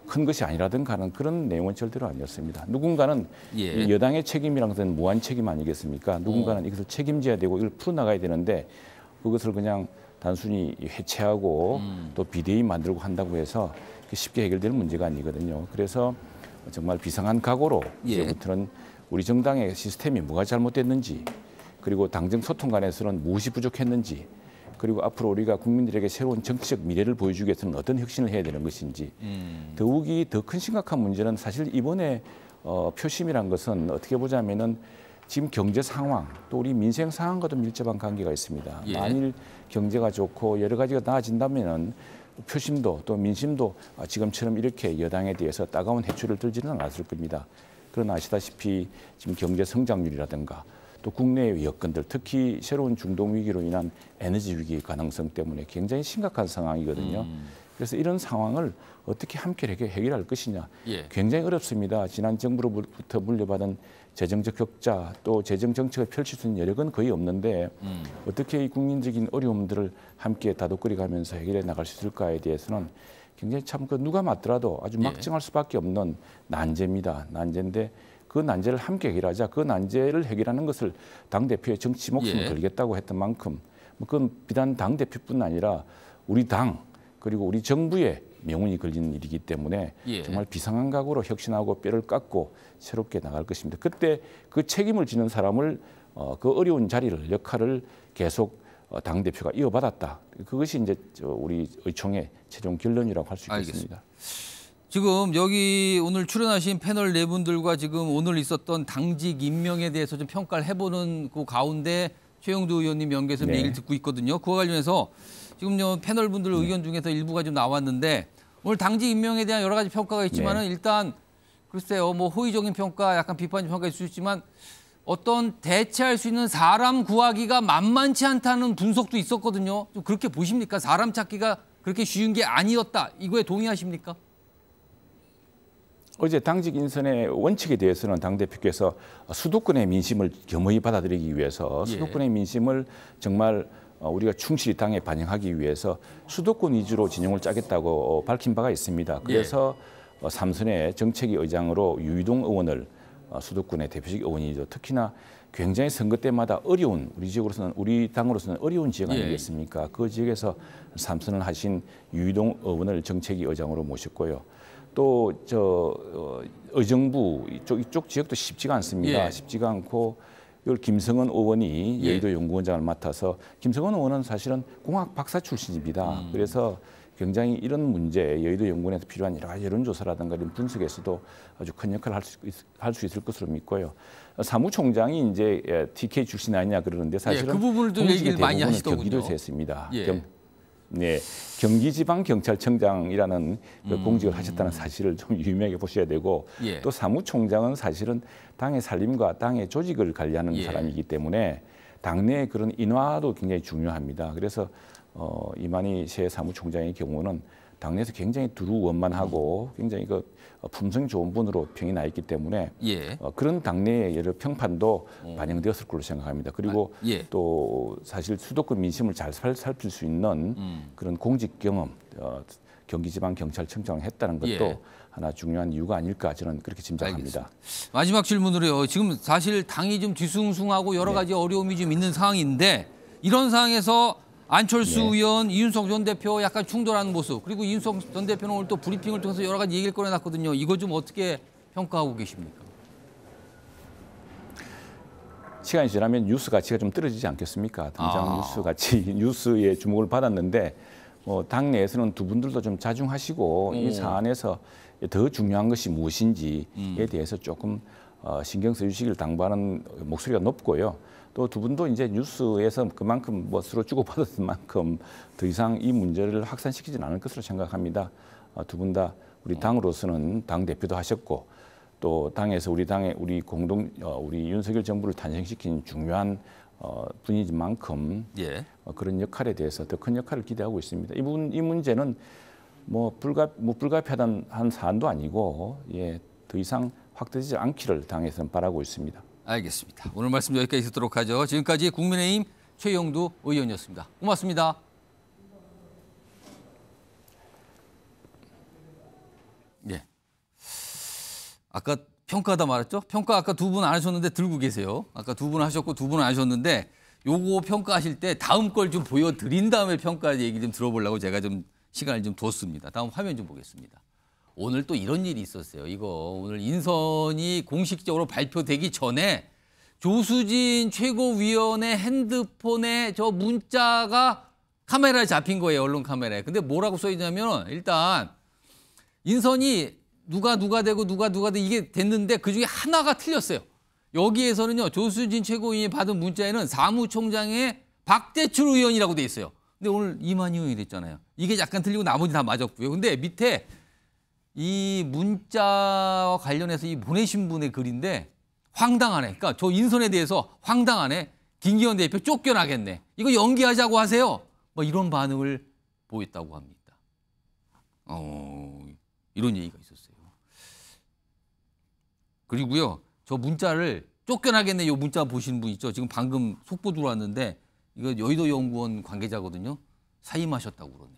큰 것이 아니라든가 하는 그런 내용은 절대로 아니었습니다. 누군가는 예. 이 여당의 책임이라는 것은 무한 책임 아니겠습니까? 누군가는 이것을 책임져야 되고 이걸 풀어나가야 되는데 그것을 그냥 단순히 해체하고 또 비대위 만들고 한다고 해서 쉽게 해결될 문제가 아니거든요. 그래서 정말 비상한 각오로 이제부터는 우리 정당의 시스템이 뭐가 잘못됐는지 그리고 당정 소통 간에서는 무엇이 부족했는지 그리고 앞으로 우리가 국민들에게 새로운 정치적 미래를 보여주기 위해서는 어떤 혁신을 해야 되는 것인지 더욱이 더 큰 심각한 문제는 사실 이번에 표심이란 것은 어떻게 보자면은 지금 경제 상황 또 우리 민생 상황과도 밀접한 관계가 있습니다. 예. 만일 경제가 좋고 여러 가지가 나아진다면은 표심도 또 민심도 지금처럼 이렇게 여당에 대해서 따가운 해초를 들지는 않았을 겁니다. 그러나 아시다시피 지금 경제 성장률이라든가 또 국내의 여건들 특히 새로운 중동 위기로 인한 에너지 위기 가능성 때문에 굉장히 심각한 상황이거든요. 그래서 이런 상황을 어떻게 함께 해결할 것이냐 예. 굉장히 어렵습니다. 지난 정부로부터 물려받은 재정적 격자 또 재정 정책을 펼칠 수 있는 여력은 거의 없는데 어떻게 이 국민적인 어려움들을 함께 다독거려가면서 해결해 나갈 수 있을까에 대해서는 굉장히 참 누가 맞더라도 아주 막정할 수밖에 없는 난제입니다. 난제인데 그 난제를 함께 해결하자. 그 난제를 해결하는 것을 당대표의 정치 목숨을 걸겠다고 했던 만큼 그건 비단 당대표뿐 아니라 우리 당 그리고 우리 정부의 명운이 걸리는 일이기 때문에 정말 비상한 각오로 혁신하고 뼈를 깎고 새롭게 나갈 것입니다. 그때 그 책임을 지는 사람을 그 어려운 자리를 역할을 계속 당대표가 이어받았다. 그것이 이제 우리 의총의 최종 결론이라고 할 수 있겠습니다. 알겠습니다. 지금 여기 오늘 출연하신 패널 네 분들과 지금 오늘 있었던 당직 임명에 대해서 좀 평가를 해보는 그 가운데 최영두 의원님 연계해서 얘기를 듣고 있거든요. 그와 관련해서 지금 패널 분들 의견 중에서 일부가 좀 나왔는데 오늘 당직 임명에 대한 여러 가지 평가가 있지만은 일단 글쎄요, 뭐 호의적인 평가, 약간 비판적 평가일 수 있지만 어떤 대체할 수 있는 사람 구하기가 만만치 않다는 분석도 있었거든요. 좀 그렇게 보십니까? 사람 찾기가 그렇게 쉬운 게 아니었다. 이거에 동의하십니까? 어제 당직 인선의 원칙에 대해서는 당대표께서 수도권의 민심을 겸허히 받아들이기 위해서 수도권의 민심을 정말 우리가 충실히 당에 반영하기 위해서 수도권 위주로 진영을 짜겠다고 밝힌 바가 있습니다. 그래서 삼선의 정책위 의장으로 유이동 의원을 수도권의 대표적 의원이죠. 특히나 굉장히 선거 때마다 어려운 우리 지역으로서는 우리 당으로서는 어려운 지역 아니겠습니까? 그 지역에서 삼선을 하신 유이동 의원을 정책위 의장으로 모셨고요. 또 의정부 이쪽 지역도 쉽지가 않습니다. 쉽지가 않고 이걸 김성은 의원이 여의도 연구원장을 맡아서 김성은 의원은 사실은 공학 박사 출신입니다. 그래서 굉장히 이런 문제 여의도 연구원에서 필요한 여러 가지 여론조사라든가 이런 분석에서도 아주 큰 역할을 할 수 있을 것으로 믿고요. 사무총장이 이제 TK 출신 아니냐 그러는데 사실은 그 부분도 얘기를 많이 하시더군요. 경기도에서 했습니다. 경기지방경찰청장이라는 그 공직을 하셨다는 사실을 좀 유명하게 보셔야 되고 또 사무총장은 사실은 당의 살림과 당의 조직을 관리하는 사람이기 때문에 당내의 그런 인화도 굉장히 중요합니다. 그래서 이만희 새 사무총장의 경우는 당내에서 굉장히 두루원만하고 굉장히 그 품성이 좋은 분으로 평이 나 있기 때문에 그런 당내의 여러 평판도 반영되었을 걸로 생각합니다. 그리고 또 사실 수도권 민심을 잘 살필 수 있는 그런 공직 경험, 경기지방경찰청장을 했다는 것도 하나 중요한 이유가 아닐까 저는 그렇게 짐작합니다. 알겠습니다. 마지막 질문으로요. 지금 사실 당이 좀 뒤숭숭하고 여러 가지 어려움이 좀 있는 상황인데 이런 상황에서 안철수 의원, 이준석 전 대표 약간 충돌하는 모습, 그리고 이준석 전 대표는 오늘 또 브리핑을 통해서 여러 가지 얘기를 꺼내놨거든요. 이거 좀 어떻게 평가하고 계십니까? 시간이 지나면 뉴스 가치가 좀 떨어지지 않겠습니까? 당장 뉴스 가치, 뉴스의 주목을 받았는데 당내에서는 두 분들도 좀 자중하시고 이 사안에서 더 중요한 것이 무엇인지에 대해서 조금 신경 써주시길 당부하는 목소리가 높고요. 또 두 분도 이제 뉴스에서 그만큼 서로 주고받았던 만큼 더 이상 이 문제를 확산시키지는 않을 것으로 생각합니다. 두 분 다 우리 당으로서는 당 대표도 하셨고 또 당에서 우리 윤석열 정부를 탄생시킨 중요한 분이진 만큼 그런 역할에 대해서 더 큰 역할을 기대하고 있습니다. 이 문제는 불가피한 한 사안도 아니고 더 이상 확대되지 않기를 당에서는 바라고 있습니다. 알겠습니다. 오늘 말씀 여기까지 듣도록 하죠. 지금까지 국민의힘 최영두 의원이었습니다. 고맙습니다. 아까 평가하다 말했죠? 평가 아까 두 분 안 하셨는데 들고 계세요. 아까 두 분 하셨고 두 분 안 하셨는데 요거 평가하실 때 다음 걸 좀 보여드린 다음에 평가 얘기 좀 들어보려고 제가 좀 시간을 좀 뒀습니다. 다음 화면 좀 보겠습니다. 오늘 또 이런 일이 있었어요. 이거 오늘 인선이 공식적으로 발표되기 전에 조수진 최고위원의 핸드폰에 저 문자가 카메라에 잡힌 거예요. 언론 카메라에. 근데 뭐라고 써 있냐면 일단 인선이 누가 되고 누가 되고 이게 됐는데 그중에 하나가 틀렸어요. 여기에서는요. 조수진 최고위원이 받은 문자에는 사무총장의 박대출 의원이라고 돼 있어요. 근데 오늘 이만희 의원이 됐잖아요. 이게 약간 틀리고 나머지 다 맞았고요. 근데 밑에 이 문자와 관련해서 이 보내신 분의 글인데 황당하네. 그러니까 저 인선에 대해서 황당하네. 김기현 대표 쫓겨나겠네. 이거 연기하자고 하세요. 뭐 이런 반응을 보였다고 합니다. 이런 얘기가 있었어요. 그리고요. 저 문자를 쫓겨나겠네. 이 문자 보시는 분 있죠. 지금 방금 속보 들어왔는데 이거 여의도 연구원 관계자거든요. 사임하셨다고 그러네요.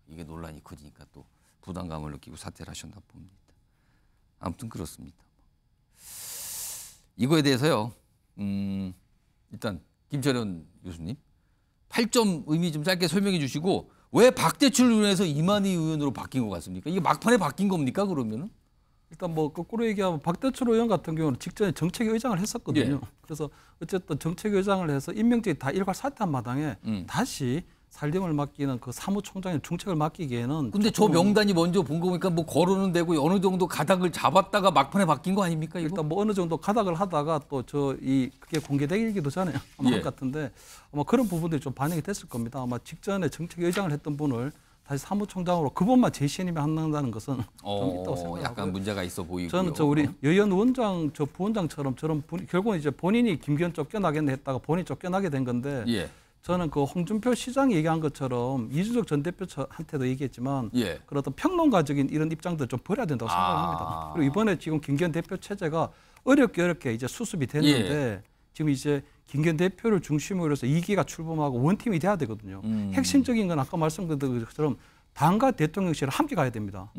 이게 논란이 커지니까 또 부담감을 느끼고 사퇴를 하셨나 봅니다. 아무튼 그렇습니다. 이거에 대해서요. 일단 김철현 교수님 8점 의미 좀 짧게 설명해 주시고 왜 박대출 의원에서 이만희 의원으로 바뀐 것 같습니까? 이게 막판에 바뀐 겁니까 그러면은? 일단 거꾸로 얘기하면 박대출 의원 같은 경우는 직전에 정책위의장을 했었거든요. 그래서 어쨌든 정책위의장을 해서 임명직이 다 일괄 사퇴한 마당에 다시 살림을 맡기는 그 사무총장의 중책을 맡기기에는. 근데 저 명단이 먼저 본 거 보니까 거론은 되고 어느 정도 가닥을 잡았다가 막판에 바뀐 거 아닙니까? 이거? 일단 어느 정도 가닥을 하다가 또 그게 공개되기도 전에 아마 같은데 아마 그런 부분들이 좀 반영이 됐을 겁니다. 아마 직전에 정책위의장을 했던 분을 다시 사무총장으로 그분만 재신임을 한다는 것은 좀 있다고 생각하고요. 약간 문제가 있어 보이고요. 저는 우리 여연 원장 부원장처럼 저런 결국은 이제 본인이 김기현 쫓겨나겠네 했다가 본인이 쫓겨나게 된 건데 저는 그 홍준표 시장이 얘기한 것처럼 이준석 전 대표한테도 얘기했지만 그런 어떤 평론가적인 이런 입장들 좀 버려야 된다고 생각합니다. 그리고 이번에 지금 김기현 대표 체제가 어렵게 이제 수습이 됐는데 지금 이제 김기현 대표를 중심으로 해서 2기가 출범하고 원팀이 돼야 되거든요. 핵심적인 건 아까 말씀드린 것처럼 당과 대통령실을 함께 가야 됩니다.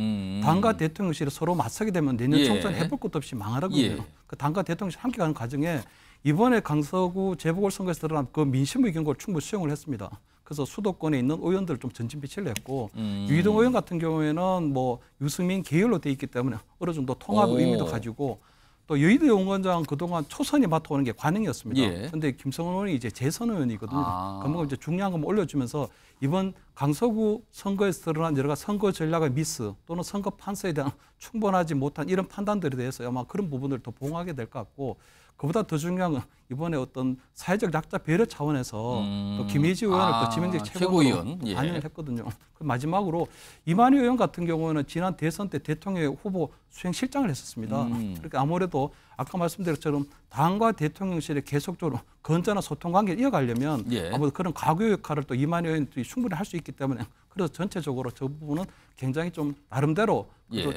당과 대통령실이 서로 맞서게 되면 내년 총선 해볼 것도 없이 망하거든요. 그 당과 대통령실 함께 가는 과정에 이번에 강서구 재보궐선거에서 드러난 그 민심의 경고를 충분히 수용을 했습니다. 그래서 수도권에 있는 의원들을 좀 전진배치를 했고 유희동 의원 같은 경우에는 유승민 계열로 돼 있기 때문에 어느 정도 통합 의미도 가지고 또 여의도 연구원장 그동안 초선이 맡아오는 게 관행이었습니다. 그런데 김성원 의원이 이제 재선 의원이거든요. 그러면 이제 중요한 건 올려주면서 이번 강서구 선거에서 드러난 여러 가지 선거 전략의 미스 또는 선거 판서에 대한 충분하지 못한 이런 판단들에 대해서 아마 그런 부분을 더 보강하게 될 것 같고 그보다 더 중요한 건 이번에 어떤 사회적 약자 배려 차원에서 또 김혜지 의원을 또 지명직 최고위원 반영을 했거든요. 그 마지막으로 이만희 의원 같은 경우는 지난 대선 때 대통령 후보 수행실장을 했었습니다. 그러니까 아무래도 아까 말씀드린 것처럼 당과 대통령실에 계속적으로 건전한 소통 관계를 이어가려면 아무래도 그런 가교 역할을 또 이만희 의원들이 충분히 할 수 있기 때문에 그래서 전체적으로 저 부분은 굉장히 좀 나름대로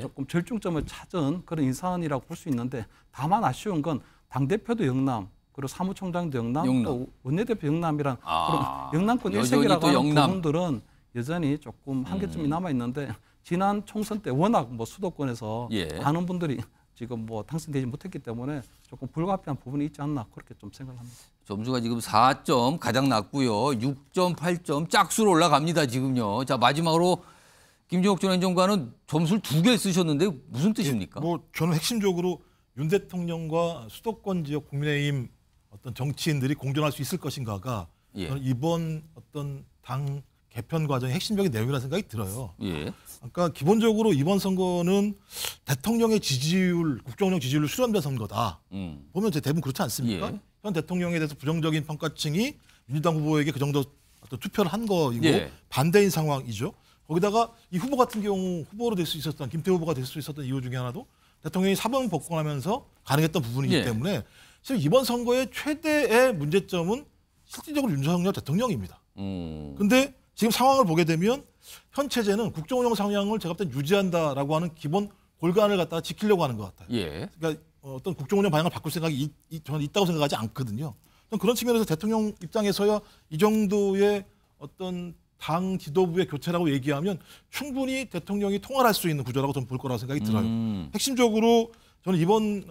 조금 절충점을 찾은 그런 인사안이라고 볼 수 있는데 다만 아쉬운 건 당대표도 영남 그리고 사무총장도 영남. 또 원내대표 영남이란 그런 영남권 일색이라고 하는 부분들은 여전히 조금 한계점이 남아 있는데 지난 총선 때 워낙 뭐 수도권에서 많은 분들이 지금 뭐 당선되지 못했기 때문에 조금 불가피한 부분이 있지 않나 그렇게 좀 생각합니다. 점수가 지금 4점 가장 낮고요. 6점, 8점 짝수로 올라갑니다. 지금요. 자 마지막으로 김종욱 전 행정관은 점수를 2개 쓰셨는데 무슨 뜻입니까? 뭐 저는 핵심적으로 윤 대통령과 수도권 지역 국민의힘 어떤 정치인들이 공존할 수 있을 것인가가 저는 이번 어떤 당 개편 과정의 핵심적인 내용이라는 생각이 들어요. 그러니까 기본적으로 이번 선거는 대통령의 지지율, 국정운영 지지율을 수렴된 선거다. 보면 대부분 그렇지 않습니까? 현 대통령에 대해서 부정적인 평가층이 민주당 후보에게 그 정도 어떤 투표를 한 거이고 반대인 상황이죠. 거기다가 이 후보 같은 경우 후보로 될 수 있었던 김태호 후보가 될 수 있었던 이유 중에 하나도 대통령이 사법 복권하면서 가능했던 부분이기 때문에 지금 이번 선거의 최대의 문제점은 실질적으로 윤석열 대통령입니다. 근데 지금 상황을 보게 되면 현 체제는 국정운영 상향을 제가 볼 땐 유지한다라고 하는 기본 골간을 갖다가 지키려고 하는 것 같아요. 그러니까 어떤 국정운영 방향을 바꿀 생각이 저는 있다고 생각하지 않거든요. 그런 측면에서 대통령 입장에서야 이 정도의 어떤 당 지도부의 교체라고 얘기하면 충분히 대통령이 통할할 수 있는 구조라고 저는 볼 거라고 생각이 들어요. 핵심적으로 저는 이번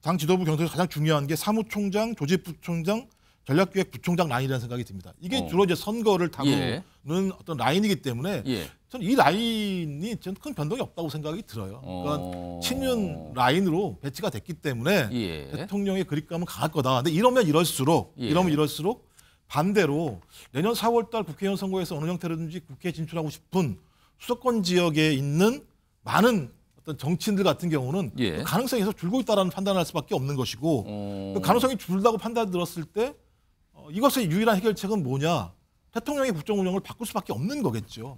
당 지도부 경선에서 가장 중요한 게 사무총장, 조직부총장, 전략기획부총장 라인이라는 생각이 듭니다. 이게 주로 이제 선거를 다루는 어떤 라인이기 때문에 저는 이 라인이 저는 큰 변동이 없다고 생각이 들어요. 그러니까 친윤 라인으로 배치가 됐기 때문에 대통령의 그립감은 강할 거다. 근데 이러면 이럴수록 반대로 내년 4월달 국회의원 선거에서 어느 형태로든지 국회에 진출하고 싶은 수도권 지역에 있는 많은 어떤 정치인들 같은 경우는 그 가능성이 계속 줄고 있다는 판단을 할 수밖에 없는 것이고 그 가능성이 줄다고 판단을 들었을 때 이것의 유일한 해결책은 뭐냐? 대통령의 국정 운영을 바꿀 수밖에 없는 거겠죠.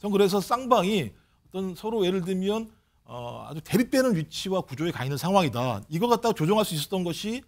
전 그래서 쌍방이 어떤 서로 예를 들면 아주 대립되는 위치와 구조에 가 있는 상황이다. 이거 갖다가 조정할 수 있었던 것이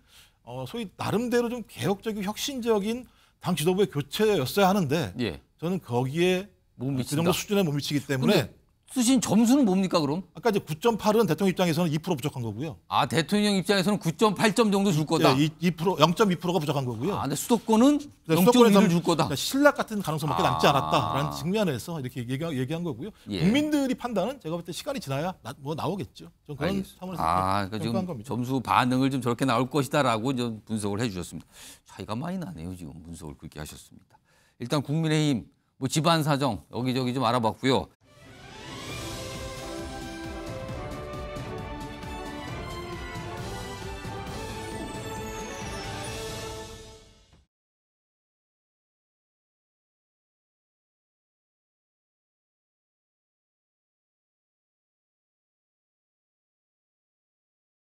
소위 나름대로 좀 개혁적이고 혁신적인 당 지도부의 교체였어야 하는데 저는 거기에 그 정도 수준에 못 미치기 때문에 쓰신 점수는 뭡니까 그럼? 아까 이제 9.8은 대통령 입장에서는 2% 부족한 거고요. 아 대통령 입장에서는 9.8점 정도 줄 거다. 0.2%가 부족한 거고요. 아 근데 수도권은 0.1을 줄 거다. 신락 같은 가능성밖에 남지 않았다라는 측면에서 이렇게 얘기한 거고요. 국민들이 판단은 제가 볼 때 시간이 지나야 나오겠죠. 좀 그런 상황에서 그러니까 지금 겁니다. 점수 반응을 좀 저렇게 나올 것이다라고 좀 분석을 해주셨습니다. 차이가 많이 나네요. 지금 분석을 그렇게 하셨습니다. 일단 국민의힘 뭐 집안 사정 여기저기 좀 알아봤고요.